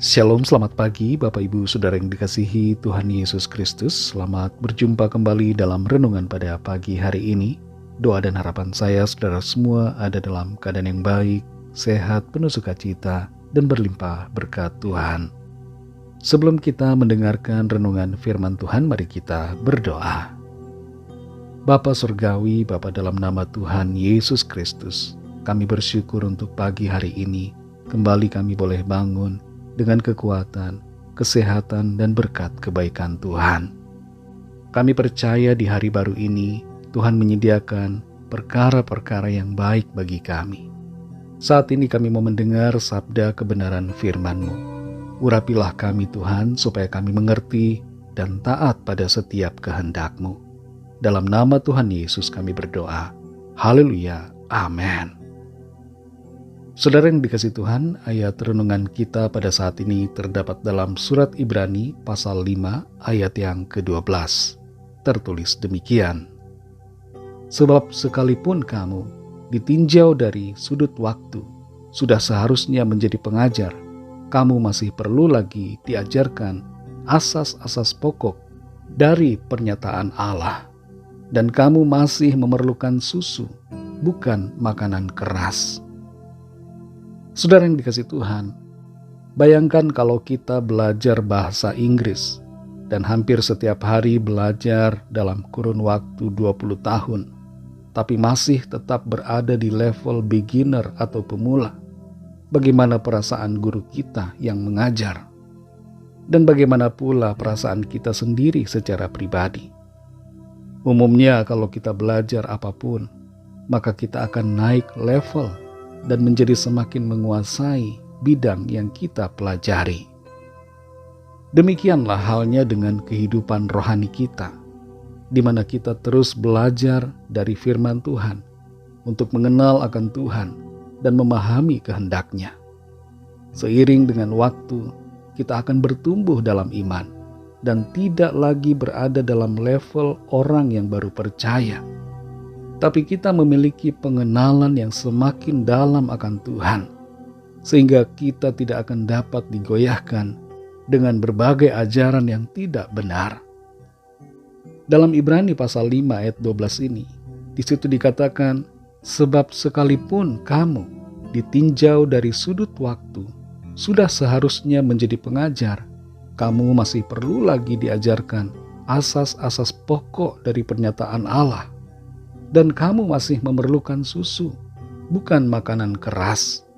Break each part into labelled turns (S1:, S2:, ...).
S1: Shalom, selamat pagi Bapak Ibu Saudara yang dikasihi Tuhan Yesus Kristus. Selamat berjumpa kembali dalam renungan pada pagi hari ini. Doa dan harapan saya saudara semua ada dalam keadaan yang baik, sehat, penuh sukacita, dan berlimpah berkat Tuhan. Sebelum kita mendengarkan renungan firman Tuhan, mari kita berdoa. Bapa Surgawi, Bapa dalam nama Tuhan Yesus Kristus, kami bersyukur untuk pagi hari ini. Kembali kami boleh bangun dengan kekuatan, kesehatan, dan berkat kebaikan Tuhan. Kami percaya di hari baru ini, Tuhan menyediakan perkara-perkara yang baik bagi kami. Saat ini kami mau mendengar sabda kebenaran firman-Mu. Urapilah kami Tuhan, supaya kami mengerti dan taat pada setiap kehendak-Mu. Dalam nama Tuhan Yesus kami berdoa. Haleluya. Amin. Saudara yang dikasihi Tuhan, ayat renungan kita pada saat ini terdapat dalam surat Ibrani pasal 5 ayat yang ke-12. Tertulis demikian. Sebab sekalipun kamu ditinjau dari sudut waktu, sudah seharusnya menjadi pengajar, kamu masih perlu lagi diajarkan asas-asas pokok dari pernyataan Allah. Dan kamu masih memerlukan susu, bukan makanan keras. Saudara yang dikasihi Tuhan, bayangkan kalau kita belajar bahasa Inggris dan hampir setiap hari belajar dalam kurun waktu 20 tahun, tapi masih tetap berada di level beginner atau pemula. Bagaimana perasaan guru kita yang mengajar? Dan bagaimana pula perasaan kita sendiri secara pribadi? Umumnya kalau kita belajar apapun, maka kita akan naik level dan menjadi semakin menguasai bidang yang kita pelajari. Demikianlah halnya dengan kehidupan rohani kita, di mana kita terus belajar dari firman Tuhan untuk mengenal akan Tuhan dan memahami kehendak-Nya. Seiring dengan waktu, kita akan bertumbuh dalam iman dan tidak lagi berada dalam level orang yang baru percaya. Tapi kita memiliki pengenalan yang semakin dalam akan Tuhan, sehingga kita tidak akan dapat digoyahkan dengan berbagai ajaran yang tidak benar. Dalam Ibrani pasal 5 ayat 12 ini, di situ dikatakan, sebab sekalipun kamu ditinjau dari sudut waktu, sudah seharusnya menjadi pengajar, kamu masih perlu lagi diajarkan asas-asas pokok dari pernyataan Allah. Dan kamu masih memerlukan susu, bukan makanan keras.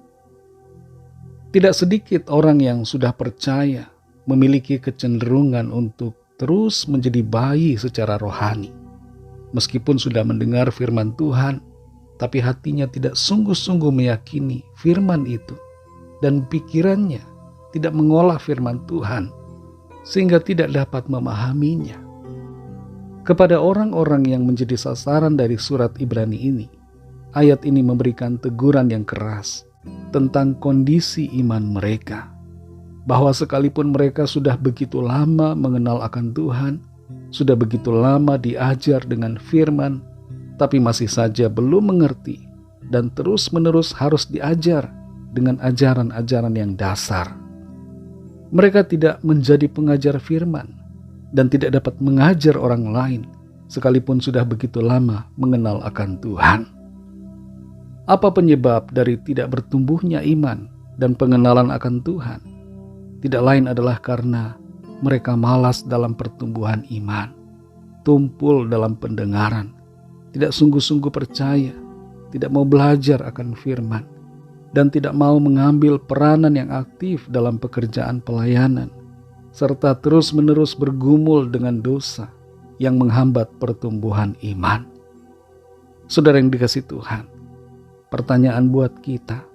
S1: Tidak sedikit orang yang sudah percaya memiliki kecenderungan untuk terus menjadi bayi secara rohani. Meskipun sudah mendengar firman Tuhan, tapi hatinya tidak sungguh-sungguh meyakini firman itu. Dan pikirannya tidak mengolah firman Tuhan, sehingga tidak dapat memahaminya. Kepada orang-orang yang menjadi sasaran dari surat Ibrani ini, ayat ini memberikan teguran yang keras tentang kondisi iman mereka. Bahwa sekalipun mereka sudah begitu lama mengenal akan Tuhan, sudah begitu lama diajar dengan firman, tapi masih saja belum mengerti dan terus-menerus harus diajar dengan ajaran-ajaran yang dasar. Mereka tidak menjadi pengajar firman dan tidak dapat mengajar orang lain sekalipun sudah begitu lama mengenal akan Tuhan. Apa penyebab dari tidak bertumbuhnya iman dan pengenalan akan Tuhan? Tidak lain adalah karena mereka malas dalam pertumbuhan iman, tumpul dalam pendengaran, tidak sungguh-sungguh percaya, tidak mau belajar akan firman, dan tidak mau mengambil peranan yang aktif dalam pekerjaan pelayanan, serta terus-menerus bergumul dengan dosa yang menghambat pertumbuhan iman. Saudara yang dikasihi Tuhan, pertanyaan buat kita,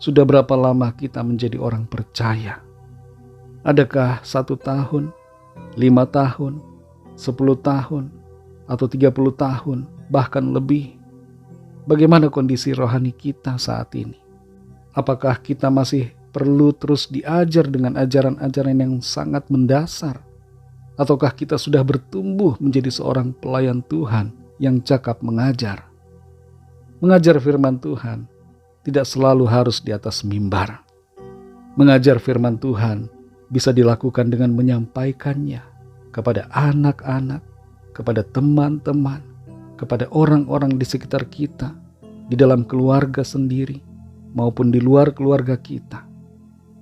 S1: sudah berapa lama kita menjadi orang percaya? Adakah 1 tahun, 5 tahun, 10 tahun, atau 30 tahun, bahkan lebih? Bagaimana kondisi rohani kita saat ini? Apakah kita masih perlu terus diajar dengan ajaran-ajaran yang sangat mendasar? Ataukah kita sudah bertumbuh menjadi seorang pelayan Tuhan yang cakap mengajar? Mengajar firman Tuhan tidak selalu harus di atas mimbar. Mengajar firman Tuhan bisa dilakukan dengan menyampaikannya kepada anak-anak, kepada teman-teman, kepada orang-orang di sekitar kita, di dalam keluarga sendiri, maupun di luar keluarga kita.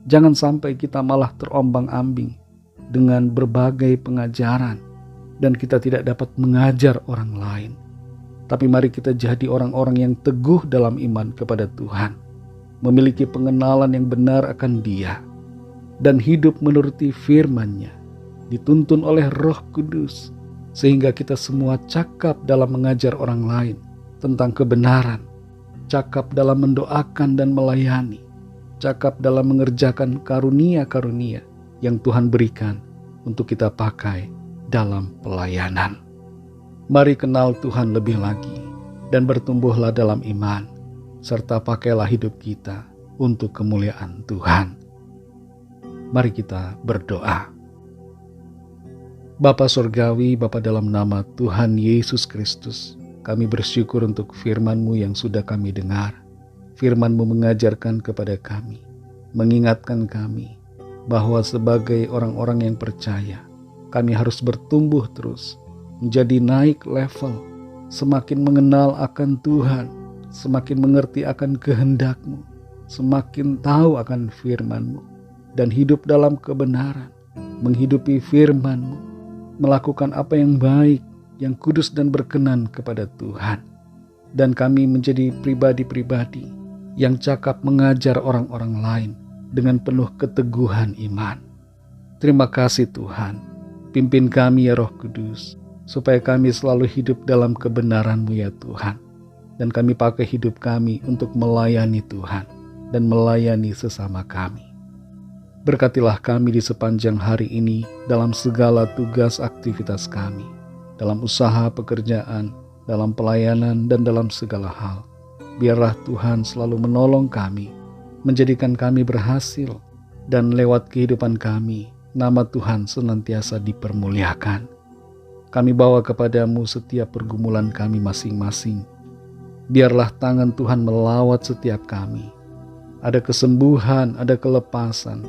S1: Jangan sampai kita malah terombang-ambing dengan berbagai pengajaran dan kita tidak dapat mengajar orang lain. Tapi mari kita jadi orang-orang yang teguh dalam iman kepada Tuhan, memiliki pengenalan yang benar akan Dia, dan hidup menuruti firman-Nya, dituntun oleh Roh Kudus, sehingga kita semua cakap dalam mengajar orang lain tentang kebenaran, cakap dalam mendoakan dan melayani, cakap dalam mengerjakan karunia-karunia yang Tuhan berikan untuk kita pakai dalam pelayanan. Mari kenal Tuhan lebih lagi dan bertumbuhlah dalam iman, serta pakailah hidup kita untuk kemuliaan Tuhan. Mari kita berdoa. Bapa Surgawi, Bapa dalam nama Tuhan Yesus Kristus, kami bersyukur untuk firman-Mu yang sudah kami dengar. Firman-Mu mengajarkan kepada kami, mengingatkan kami, bahwa sebagai orang-orang yang percaya, kami harus bertumbuh terus, menjadi naik level, semakin mengenal akan Tuhan, semakin mengerti akan kehendak-Mu, semakin tahu akan firman-Mu, dan hidup dalam kebenaran, menghidupi firman-Mu, melakukan apa yang baik, yang kudus dan berkenan kepada Tuhan. Dan kami menjadi pribadi-pribadi yang cakap mengajar orang-orang lain dengan penuh keteguhan iman. Terima kasih Tuhan, pimpin kami ya Roh Kudus, supaya kami selalu hidup dalam kebenaran-Mu ya Tuhan. Dan kami pakai hidup kami untuk melayani Tuhan dan melayani sesama kami. Berkatilah kami di sepanjang hari ini dalam segala tugas aktivitas kami, dalam usaha pekerjaan, dalam pelayanan, dan dalam segala hal. Biarlah Tuhan selalu menolong kami, menjadikan kami berhasil, dan lewat kehidupan kami, nama Tuhan senantiasa dipermuliakan. Kami bawa kepadamu setiap pergumulan kami masing-masing. Biarlah tangan Tuhan melawat setiap kami. Ada kesembuhan, ada kelepasan,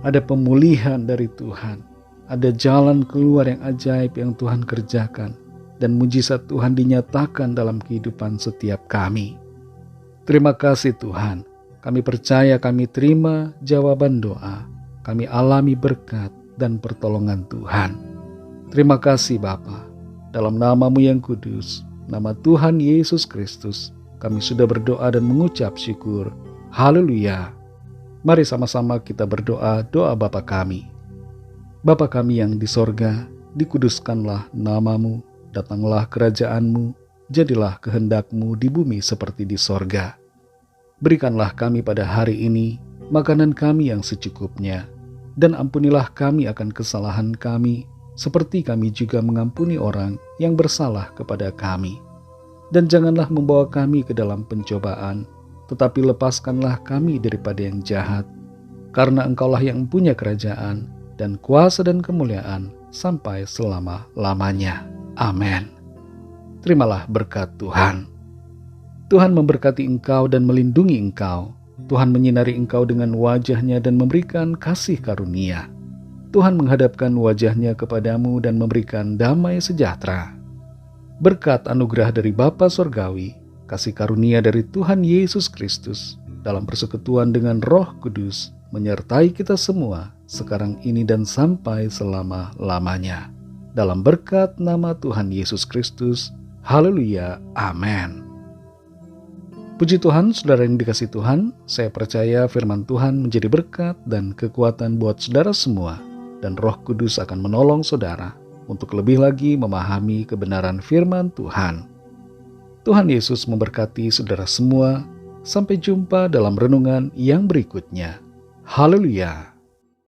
S1: ada pemulihan dari Tuhan, ada jalan keluar yang ajaib yang Tuhan kerjakan, dan mujizat Tuhan dinyatakan dalam kehidupan setiap kami. Terima kasih Tuhan, kami percaya kami terima jawaban doa, kami alami berkat dan pertolongan Tuhan. Terima kasih Bapa, dalam nama-Mu yang kudus, nama Tuhan Yesus Kristus, kami sudah berdoa dan mengucap syukur. Haleluya. Mari sama-sama kita berdoa doa Bapa kami. Bapa kami yang di sorga, dikuduskanlah nama-Mu, datanglah kerajaan-Mu, jadilah kehendak-Mu di bumi seperti di sorga. Berikanlah kami pada hari ini makanan kami yang secukupnya, dan ampunilah kami akan kesalahan kami, seperti kami juga mengampuni orang yang bersalah kepada kami. Dan janganlah membawa kami ke dalam pencobaan, tetapi lepaskanlah kami daripada yang jahat, karena Engkaulah yang punya kerajaan dan kuasa dan kemuliaan sampai selama-lamanya. Amin. Terimalah berkat Tuhan. Tuhan memberkati engkau dan melindungi engkau. Tuhan menyinari engkau dengan wajah-Nya dan memberikan kasih karunia. Tuhan menghadapkan wajah-Nya kepadamu dan memberikan damai sejahtera. Berkat anugerah dari Bapa Surgawi, kasih karunia dari Tuhan Yesus Kristus, dalam persekutuan dengan Roh Kudus, menyertai kita semua, sekarang ini dan sampai selama-lamanya. Dalam berkat nama Tuhan Yesus Kristus, haleluya, amin. Puji Tuhan, saudara yang dikasihi Tuhan, saya percaya firman Tuhan menjadi berkat dan kekuatan buat saudara semua, dan Roh Kudus akan menolong saudara untuk lebih lagi memahami kebenaran firman Tuhan. Tuhan Yesus memberkati saudara semua. Sampai jumpa dalam renungan yang berikutnya. Haleluya.